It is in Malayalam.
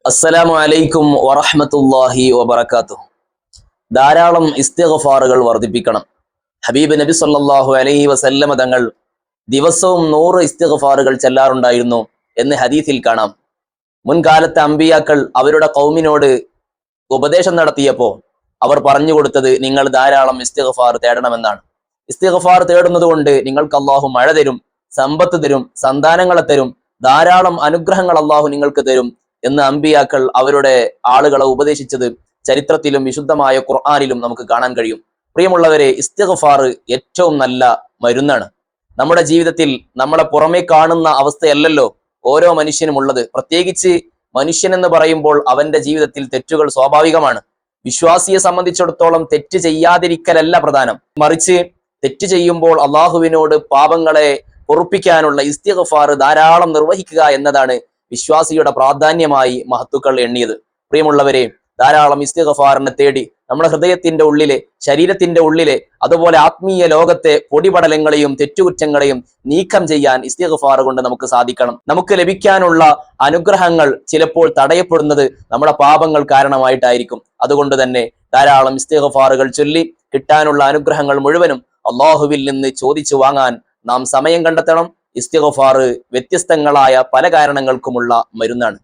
അസ്സലാമു അലൈക്കും വറഹ്മത്തുള്ളാഹി വബറകാതുഹു. ധാരാളം ഇസ്തിഗ്ഫാറുകൾ വർദ്ധിപ്പിക്കണം. ഹബീബ് നബി സല്ലല്ലാഹു അലൈഹി വസല്ലമ തങ്ങൾ ദിവസവും 100 ഇസ്തിഗ്ഫാറുകൾ ചെല്ലാറുണ്ടായിരുന്നു എന്ന് ഹദീസിൽ കാണാം. മുൻകാലത്തെ അമ്പിയാക്കൾ അവരുടെ ഖൗമിനോട് ഉപദേശം നടത്തിയപ്പോൾ അവർ പറഞ്ഞു കൊടുത്തത് നിങ്ങൾ ധാരാളം ഇസ്തിഗ്ഫാർ തേടണമെന്നാണ്. ഇസ്തിഗ്ഫാർ തേടുന്നത് കൊണ്ട് നിങ്ങൾക്ക് അള്ളാഹു മഴ തരും, സമ്പത്ത് തരും, സന്താനങ്ങളെ തരും, ധാരാളം അനുഗ്രഹങ്ങൾ അള്ളാഹു നിങ്ങൾക്ക് തരും എന്ന് അമ്പിയാക്കൾ അവരുടെ ആളുകളെ ഉപദേശിച്ചത് ചരിത്രത്തിലും വിശുദ്ധമായ ഖുർആനിലും നമുക്ക് കാണാൻ കഴിയും. പ്രിയമുള്ളവരെ, ഇസ്തിഗ്ഫാർ ഏറ്റവും നല്ല മരുന്നാണ്. നമ്മുടെ ജീവിതത്തിൽ നമ്മളെ പുറമേ കാണുന്ന അവസ്ഥയല്ലല്ലോ ഓരോ മനുഷ്യനും ഉള്ളത്. പ്രത്യേകിച്ച് മനുഷ്യൻ എന്ന് പറയുമ്പോൾ അവന്റെ ജീവിതത്തിൽ തെറ്റുകൾ സ്വാഭാവികമാണ്. വിശ്വാസിയെ സംബന്ധിച്ചിടത്തോളം തെറ്റ് ചെയ്യാതിരിക്കലല്ല പ്രധാനം, മറിച്ച് തെറ്റ് ചെയ്യുമ്പോൾ അള്ളാഹുവിനോട് പാപങ്ങളെ പൊറുപ്പിക്കാനുള്ള ഇസ്തിഗ്ഫാർ ധാരാളം നിർവഹിക്കുക എന്നതാണ് വിശ്വാസിയുടെ പ്രാധാന്യമായി മഹത്തുക്കൾ എണ്ണിയത്. പ്രിയമുള്ളവരെ, ധാരാളം ഇസ്തിഗ്ഫാറിനെ തേടി നമ്മുടെ ഹൃദയത്തിന്റെ ഉള്ളിലെ, ശരീരത്തിന്റെ ഉള്ളിലെ, അതുപോലെ ആത്മീയ ലോകത്തെ പൊടിപടലങ്ങളെയും തെറ്റുകുറ്റങ്ങളെയും നീക്കം ചെയ്യാൻ ഇസ്തിഗ്ഫാർ കൊണ്ട് നമുക്ക് സാധിക്കണം. നമുക്ക് ലഭിക്കാനുള്ള അനുഗ്രഹങ്ങൾ ചിലപ്പോൾ തടയപ്പെടുന്നത് നമ്മുടെ പാപങ്ങൾ കാരണമായിട്ടായിരിക്കും. അതുകൊണ്ട് തന്നെ ധാരാളം ഇസ്തിഗ്ഫാറുകൾ ചൊല്ലി കിട്ടാനുള്ള അനുഗ്രഹങ്ങൾ മുഴുവനും അള്ളാഹുവിൽ നിന്ന് ചോദിച്ചു വാങ്ങാൻ നാം സമയം കണ്ടെത്തണം. ഇസ്തിഗ്ഫാർ വ്യത്യസ്തങ്ങളായ പല കാരണങ്ങൾക്കുമുള്ള മരുന്നാണ്.